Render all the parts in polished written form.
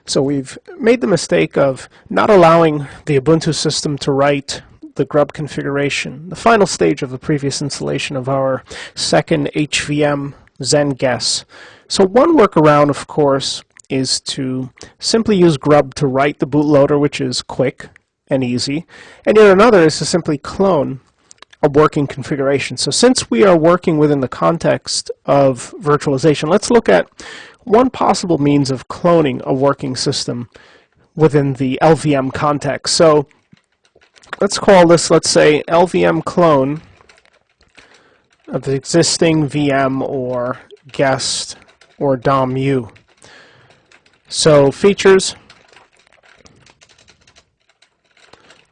So we've made the mistake of not allowing the Ubuntu system to write the grub configuration, the final stage of the previous installation of our second HVM XenGuess. So one workaround, of course, is to simply use grub to write the bootloader, which is quick and easy, and yet another is to simply clone a working configuration. So since we are working within the context of virtualization, let's look at one possible means of cloning a working system within the LVM context. So let's call this, let's say, LVM clone of the existing VM or guest or DOM-U. So features,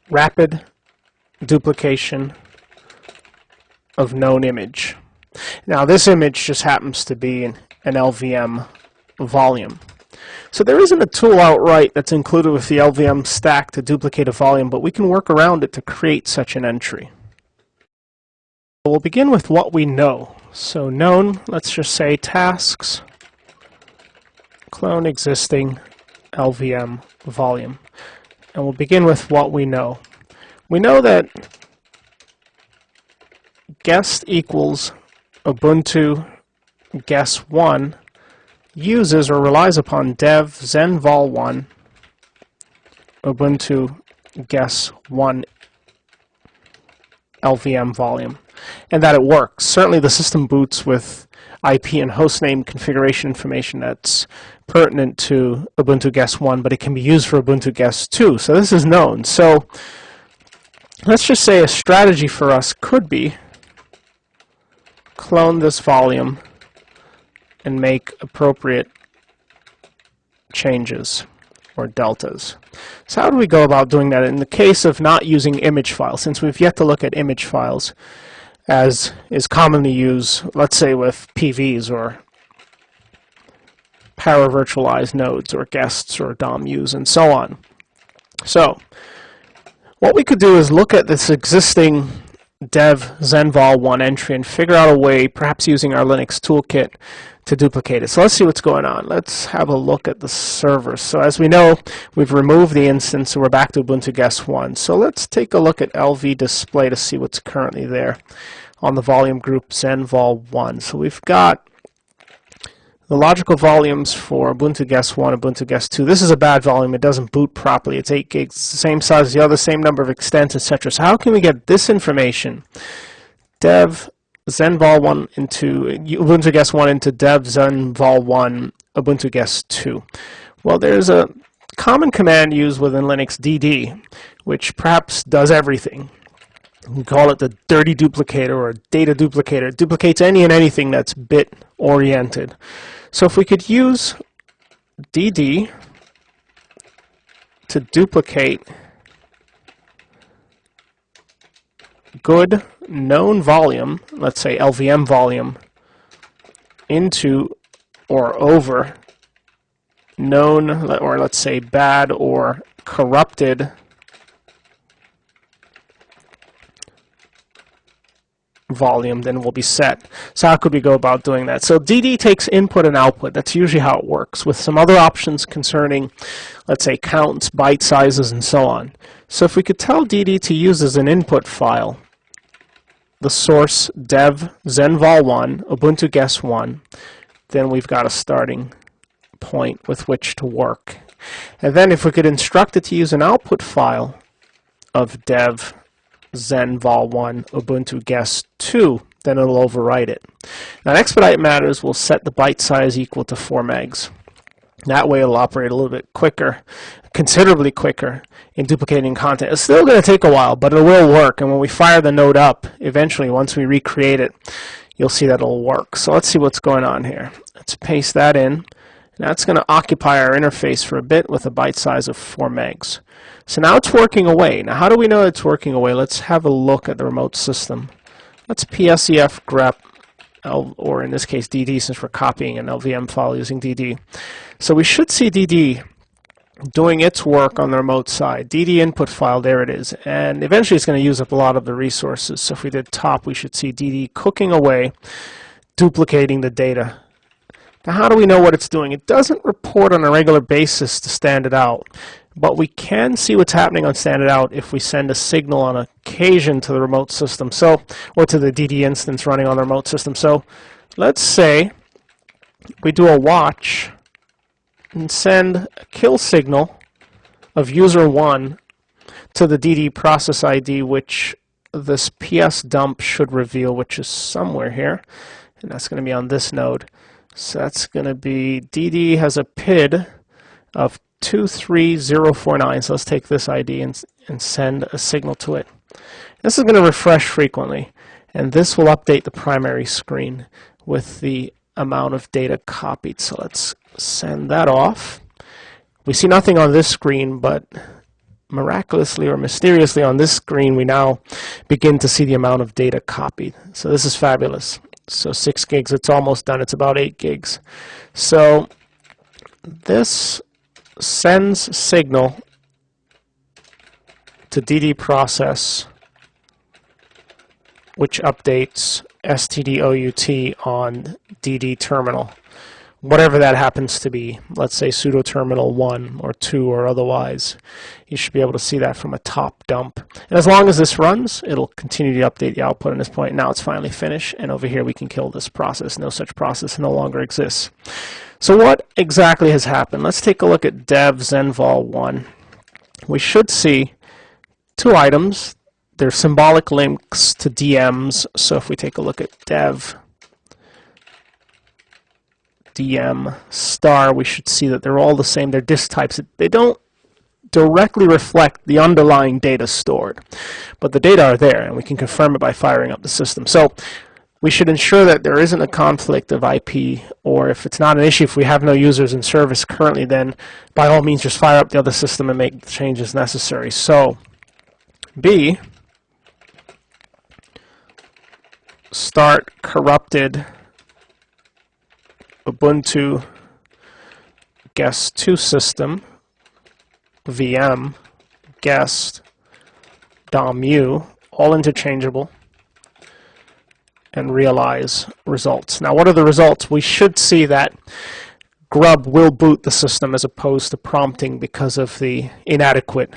rapid duplication of known image. Now this image just happens to be an LVM volume. So there isn't a tool outright that's included with the LVM stack to duplicate a volume, but we can work around it to create such an entry. We'll begin with what we know. So known, let's just say tasks, clone existing LVM volume. And we'll begin with what we know. We know that guest equals Ubuntu guess1 uses or relies upon dev XenVol1 Ubuntu guess1 LVM volume, and that it works. Certainly the system boots with IP and hostname configuration information that's pertinent to Ubuntu guess1, but it can be used for Ubuntu guess2. So this is known. So let's just say a strategy for us could be clone this volume and make appropriate changes or deltas. So how do we go about doing that in the case of not using image files, since we've yet to look at image files as is commonly used, let's say with PVs or para-virtualized nodes or guests or DOM-Us and so on. So what we could do is look at this existing dev XenVol1 entry and figure out a way, perhaps using our Linux toolkit, to duplicate it. So let's see what's going on. Let's have a look at the server. So as we know, we've removed the instance, so we're back to Ubuntu guess1. So let's take a look at LV display to see what's currently there on the volume group XenVol1. So we've got the logical volumes for Ubuntu guess1, Ubuntu guess2. This is a bad volume. It doesn't boot properly. It's 8 gigs, the same size as the other, same number of extents, etc. So how can we get this information, dev XenVol1 into Ubuntu guess1 into dev XenVol1 Ubuntu guess2? Well, there's a common command used within Linux, dd, which perhaps does everything. We call it the dirty duplicator or data duplicator. It duplicates any and anything that's bit oriented. So if we could use dd to duplicate good known volume, let's say LVM volume, into or over known, or let's say bad or corrupted volume, then we'll be set. So how could we go about doing that? So dd takes input and output. That's usually how it works, with some other options concerning, let's say, counts, byte sizes, and so on. So if we could tell dd to use as an input file the source dev XenVol1 Ubuntu guess1, then we've got a starting point with which to work. And then if we could instruct it to use an output file of dev XenVol1 Ubuntu guess2, then it'll overwrite it. Now, in expedite matters, we'll set the byte size equal to 4 megs. That way it'll operate a little bit quicker, considerably quicker in duplicating content. It's still going to take a while, but it will work. And when we fire the node up, eventually, once we recreate it, you'll see that it'll work. So let's see what's going on here. Let's paste that in. Now it's going to occupy our interface for a bit with a byte size of 4 megs. So now it's working away. Now how do we know it's working away? Let's have a look at the remote system. Let's psef grep, or in this case dd, since we're copying an LVM file using dd. So we should see dd doing its work on the remote side. dd input file, there it is. And eventually it's going to use up a lot of the resources. So if we did top, we should see dd cooking away, duplicating the data Now, how do we know what it's doing? It doesn't report on a regular basis to standard out, but we can see what's happening on standard out if we send a signal on occasion to the remote system, or to the DD instance running on the remote system. So let's say we do a watch and send a kill signal of user 1 to the DD process ID, which this PS dump should reveal, which is somewhere here, and that's going to be on this node. So that's going to be DD has a PID of 23049. So let's take this ID and send a signal to it. This is going to refresh frequently, and this will update the primary screen with the amount of data copied. So let's send that off. We see nothing on this screen, but miraculously or mysteriously on this screen we now begin to see the amount of data copied. So this is fabulous. So 6 gigs, it's almost done. It's about 8 gigs. So this sends signal to DD process, which updates stdout on DD terminal, whatever that happens to be. Let's say pseudo terminal 1 or 2 or otherwise. You should be able to see that from a top dump. And as long as this runs, it'll continue to update the output at this point. Now it's finally finished, and over here we can kill this process. No such process no longer exists. So what exactly has happened? Let's take a look at dev XenVol1. We should see 2 items. They're symbolic links to DMs. So if we take a look at dev DM star, we should see that they're all the same. They're disk types. They don't directly reflect the underlying data stored, but the data are there, and we can confirm it by firing up the system. So we should ensure that there isn't a conflict of IP, or if it's not an issue, if we have no users in service currently, then by all means just fire up the other system and make the changes necessary. So B, start corrupted Ubuntu guest 2 system VM guest DOM-U, all interchangeable, and realize results. Now what are the results? We should see that grub will boot the system as opposed to prompting because of the inadequate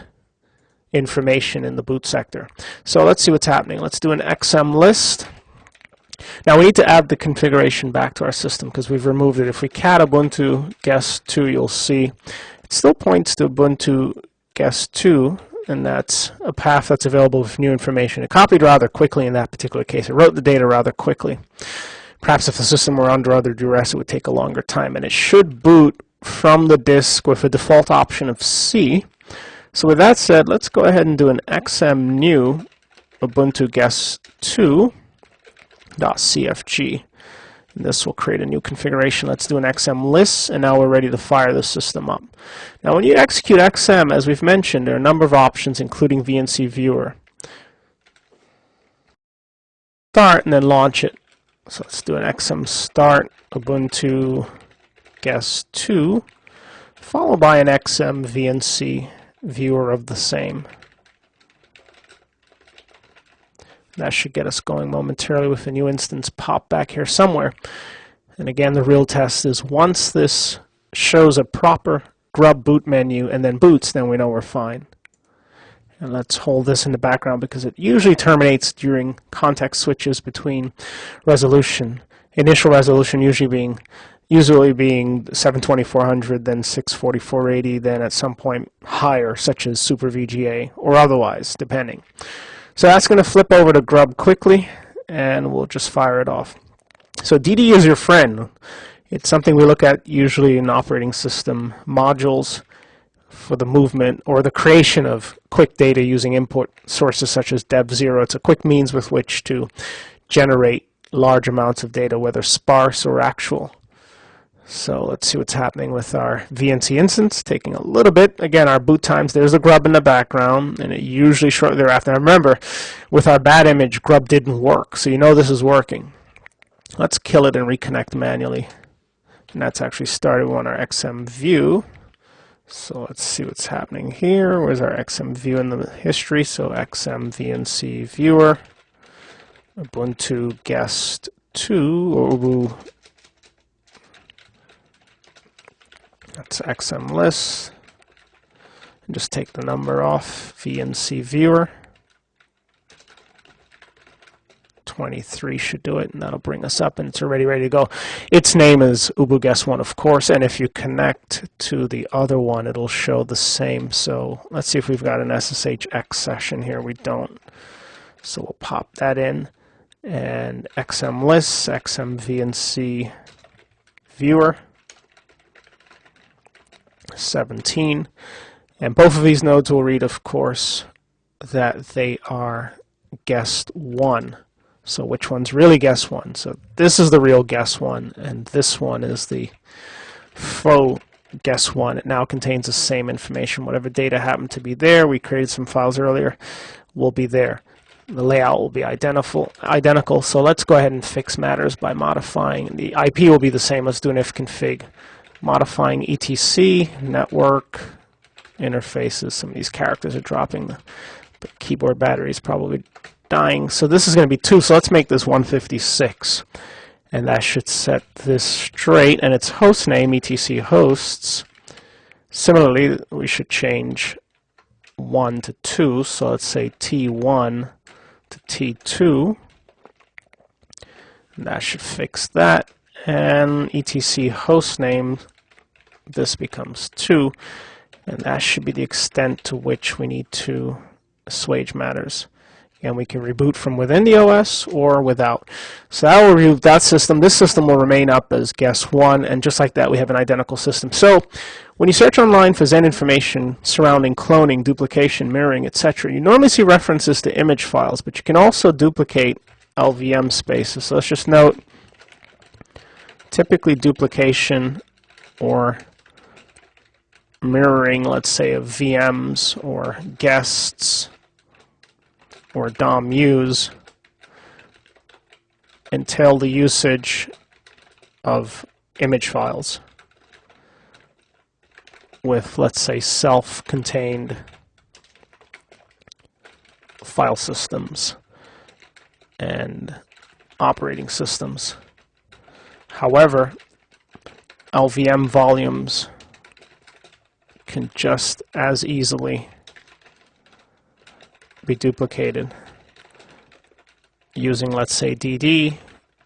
information in the boot sector. So let's see what's happening. Let's do an XM list. Now we need to add the configuration back to our system because we've removed it. If we cat Ubuntu guest 2, you'll see it still points to Ubuntu guest 2, and that's a path that's available with new information. It copied rather quickly in that particular case. It wrote the data rather quickly. Perhaps if the system were under other duress, it would take a longer time. And it should boot from the disk with a default option of C. So with that said, let's go ahead and do an XM new Ubuntu guest 2.cfg. And this will create a new configuration. Let's do an XM list, and now we're ready to fire the system up. Now when you execute XM, as we've mentioned, there are a number of options, including VNC Viewer. Start and then launch it. So let's do an XM start Ubuntu guest 2, followed by an XM VNC Viewer of the same. That should get us going momentarily with a new instance pop back here somewhere. And again, the real test is once this shows a proper grub boot menu and then boots, then we know we're fine. And let's hold this in the background because it usually terminates during context switches between resolution. Initial resolution usually being 72400, then 64480, then at some point higher, such as Super VGA or otherwise, depending. So that's going to flip over to grub quickly, and we'll just fire it off. So DD is your friend. It's something we look at usually in operating system modules for the movement or the creation of quick data using input sources such as dev0. It's a quick means with which to generate large amounts of data, whether sparse or actual. So let's see what's happening with our VNC instance, taking a little bit. Again, our boot times, there's a grub in the background, and it usually shortly thereafter. Now remember, with our bad image, grub didn't work, so you know this is working. Let's kill it and reconnect manually. And that's actually started on our XM view. So let's see what's happening here. Where's our XM view in the history? So XM VNC viewer, Ubuntu guest 2, or That's XMList. And just take the number off. VNC viewer. 23 should do it, and that'll bring us up, and it's already ready to go. Its name is ubuguest1, of course, and if you connect to the other one, it'll show the same. So let's see if we've got an SSHX session here. We don't. So we'll pop that in, and XMList, XMVNC viewer, 17. And both of these nodes will read, of course, that they are guest 1. So which one's really guest 1? So this is the real guest 1, and this one is the faux guest 1. It now contains the same information. Whatever data happened to be there, we created some files earlier, will be there. The layout will be identical. So let's go ahead and fix matters by modifying. The IP will be the same. Let's do an ifconfig. Modifying etc, network, interfaces. Some of these characters are dropping. The keyboard battery is probably dying. So this is going to be 2. So let's make this 156. And that should set this straight. And its host name, etc hosts. Similarly, we should change 1 to 2. So let's say T1 to T2. And that should fix that. And etc host name, this becomes 2. And that should be the extent to which we need to assuage matters. And we can reboot from within the OS or without. So that will reboot that system. This system will remain up as guest 1, and just like that we have an identical system. So when you search online for Xen information surrounding cloning, duplication, mirroring, etc., you normally see references to image files, but you can also duplicate LVM spaces. So let's just note, typically duplication or mirroring, let's say, of VMs or guests or DOM-use entail the usage of image files with, let's say, self-contained file systems and operating systems. However, LVM volumes can just as easily be duplicated using, let's say, DD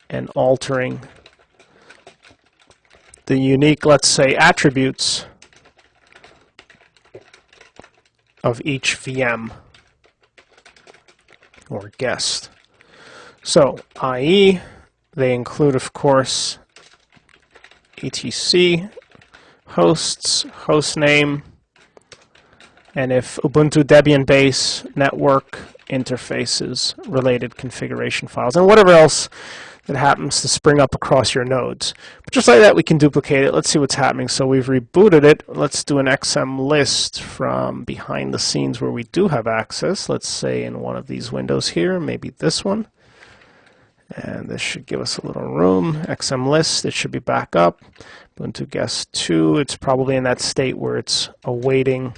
and altering the unique, let's say, attributes of each VM or guest. So, i.e., they include, of course, etc hosts, host name, and if Ubuntu Debian base, network, interfaces, related configuration files, and whatever else that happens to spring up across your nodes. But just like that, we can duplicate it. Let's see what's happening. So we've rebooted it. Let's do an XMList from behind the scenes where we do have access. Let's say in one of these windows here, maybe this one. And this should give us a little room. XMList, it should be back up. Ubuntu guest 2, it's probably in that state where it's awaiting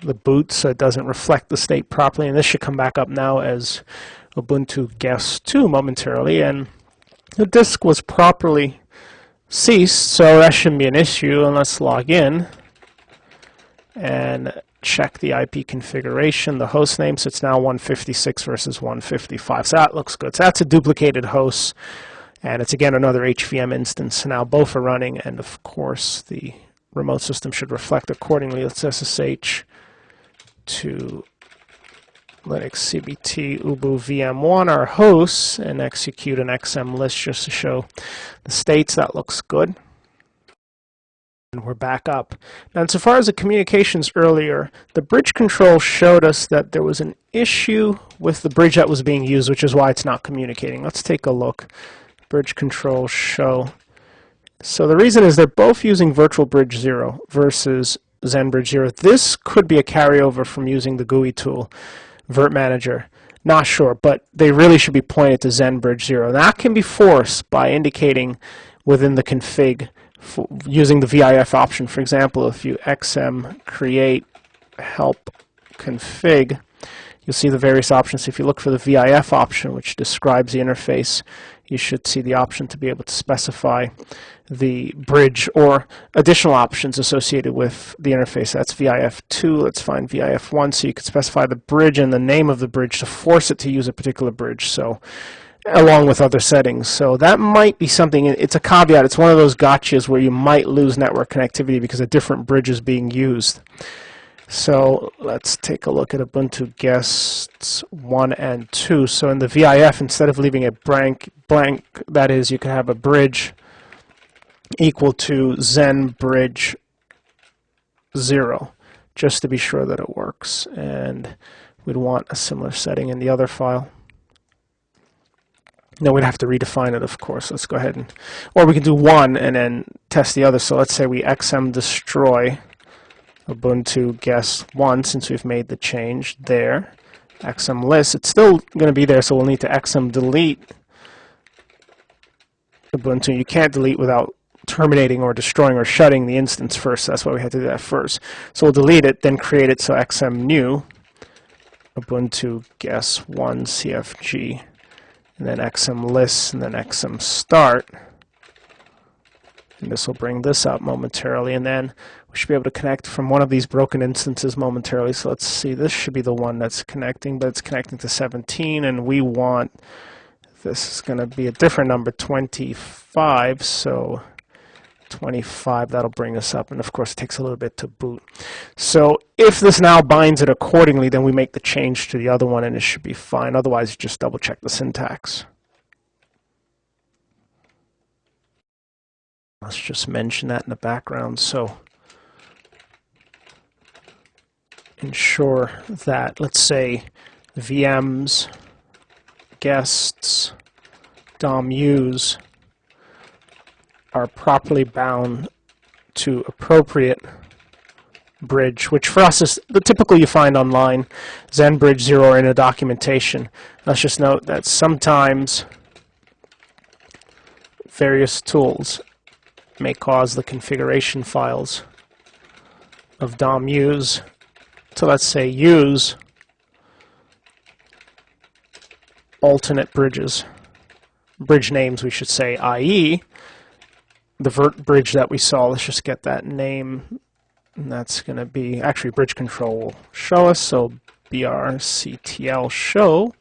the boot, so it doesn't reflect the state properly. And this should come back up now as Ubuntu guest 2 momentarily. And the disk was properly ceased, so that shouldn't be an issue. And let's log in and check the IP configuration, the host name. So it's now 156 versus 155. So that looks good. So that's a duplicated host. And it's, again, another HVM instance. Now both are running. And, of course, the remote system should reflect accordingly. Let's SSH to LCBT ubu VM1, our hosts, and execute an XMList just to show the states. That looks good. And we're back up. Now, insofar as the communications earlier, the bridge control showed us that there was an issue with the bridge that was being used, which is why it's not communicating. Let's take a look. Bridge control show. So the reason is they're both using Virtual Bridge 0 versus XenBridge 0. This could be a carryover from using the GUI tool, Virt Manager. Not sure, but they really should be pointed to XenBridge 0. That can be forced by indicating within the config using the VIF option. For example, if you xm create help config, you'll see the various options. If you look for the VIF option, which describes the interface, you should see the option to be able to specify the bridge or additional options associated with the interface. That's VIF2. Let's find VIF1. So you could specify the bridge and the name of the bridge to force it to use a particular bridge. So along with other settings. So that might be something, it's a caveat, it's one of those gotchas where you might lose network connectivity because a different bridge is being used. So let's take a look at Ubuntu guests 1 and 2. So in the VIF, instead of leaving it blank, that is, you can have a bridge equal to Xen bridge 0, just to be sure that it works. And we'd want a similar setting in the other file. No, we'd have to redefine it, of course. Let's go ahead or we can do one and then test the other. So let's say we XM destroy Ubuntu guest 1, since we've made the change there. XM list, it's still going to be there, so we'll need to XM delete Ubuntu. You can't delete without terminating or destroying or shutting the instance first. That's why we had to do that first. So we'll delete it, then create it, so XM new Ubuntu guest 1 CFG, and then XM list, and then XM start. And this will bring this up momentarily, and then we should be able to connect from one of these broken instances momentarily. So let's see, this should be the one that's connecting, but it's connecting to 17, and we want, this is going to be a different number, 25, so 25, that'll bring us up, and of course it takes a little bit to boot. So if this now binds it accordingly, then we make the change to the other one and it should be fine. Otherwise, just double check the syntax. Let's just mention that in the background. So ensure that, let's say, VMs, guests, DOM use are properly bound to appropriate bridge, which for us is the typical you find online, Xen bridge 0 or in a documentation. Let's just note that sometimes various tools may cause the configuration files of DOM use to, let's say, use alternate bridges, bridge names we should say, i.e. the vert bridge that we saw. Let's just get that name, and that's going to be, actually bridge control will show us, so brctl show,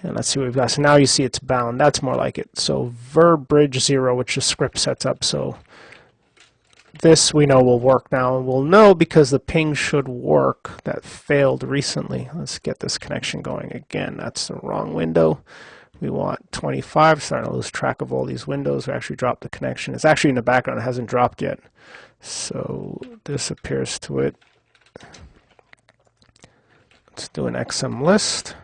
and let's see what we've got. So now you see it's bound. That's more like it. So ver bridge 0, which the script sets up, so this we know will work now, and we'll know because the ping should work. That failed recently. Let's get this connection going again. That's the wrong window. We want 25. Starting to lose track of all these windows. We actually dropped the connection. It's actually in the background. It hasn't dropped yet. So this appears to it. Let's do an XM list.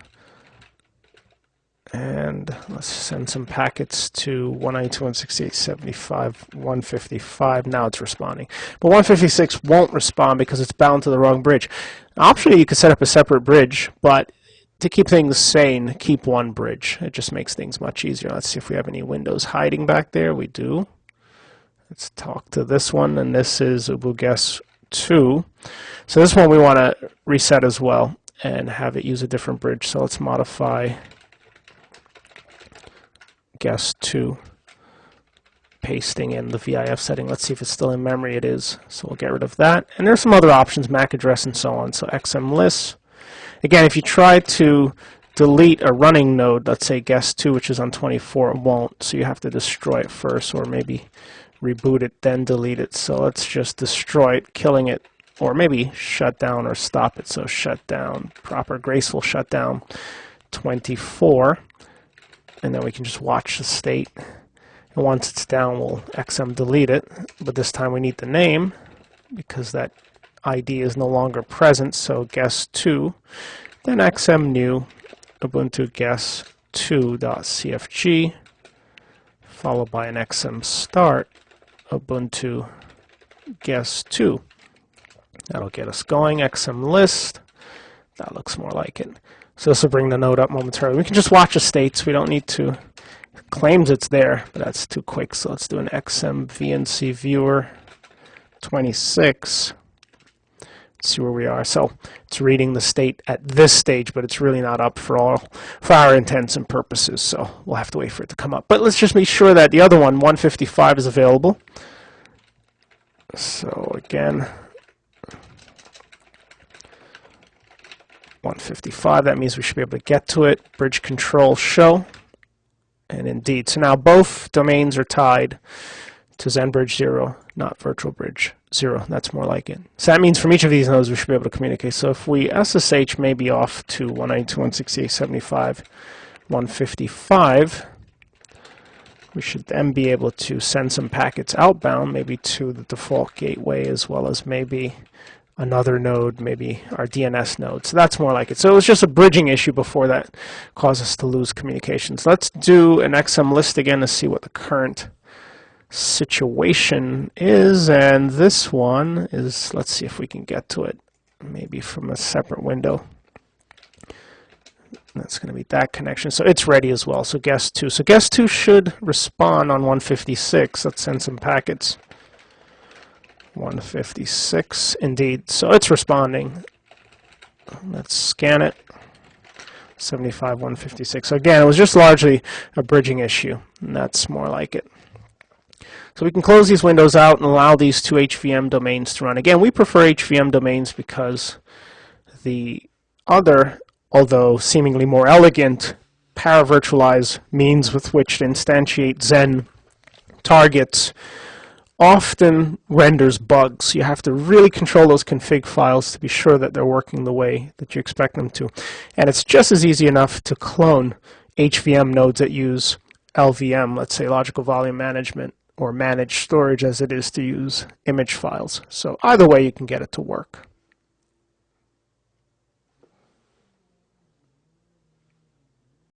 And let's send some packets to 192.168.75, 155. Now it's responding. But 156 won't respond because it's bound to the wrong bridge. Optionally, you could set up a separate bridge, but to keep things sane, keep one bridge. It just makes things much easier. Let's see if we have any windows hiding back there. We do. Let's talk to this one, and this is Ubuntu guest 2. So this one we want to reset as well and have it use a different bridge. So let's modify guest 2, pasting in the VIF setting. Let's see if it's still in memory. It is. So we'll get rid of that. And there's some other options, MAC address and so on. So XM list. Again, if you try to delete a running node, let's say guest 2, which is on 24, it won't. So you have to destroy it first, or maybe reboot it, then delete it. So let's just destroy it, killing it, or maybe shut down or stop it. So shut down, proper graceful shutdown, 24. And then we can just watch the state. And once it's down, we'll XM delete it. But this time we need the name because that ID is no longer present. So guest 2, then XM new Ubuntu guest 2.cfg, followed by an XM start Ubuntu guest 2. That'll get us going. XM list. That looks more like it. So this will bring the node up momentarily. We can just watch the states. We don't need to. It claims it's there, but that's too quick. So let's do an XM VNC viewer 26. See where we are. So it's reading the state at this stage, but it's really not up for our intents and purposes. So we'll have to wait for it to come up. But let's just make sure that the other one, 155, is available. So again, 155, that means we should be able to get to it. Bridge control show. And indeed, so now both domains are tied to ZenBridge 0, not Virtual Bridge 0. That's more like it. So that means from each of these nodes we should be able to communicate. So if we SSH maybe off to 192.168.75, 155, we should then be able to send some packets outbound, maybe to the default gateway as well as maybe another node, maybe our DNS node. So that's more like it. So it was just a bridging issue before that caused us to lose communications. Let's do an XM list again to see what the current situation is. And this one is, let's see if we can get to it, maybe from a separate window. That's going to be that connection. So it's ready as well. So guest 2. So guest 2 should respond on 156. Let's send some packets. 156, indeed. So it's responding. Let's scan it. 75, 156. So again, it was just largely a bridging issue, and that's more like it. So we can close these windows out and allow these two HVM domains to run. Again, we prefer HVM domains because the other, although seemingly more elegant, paravirtualize means with which to instantiate Xen targets often renders bugs. You have to really control those config files to be sure that they're working the way that you expect them to. And it's just as easy enough to clone HVM nodes that use LVM, let's say logical volume management, or managed storage as it is to use image files. So either way you can get it to work.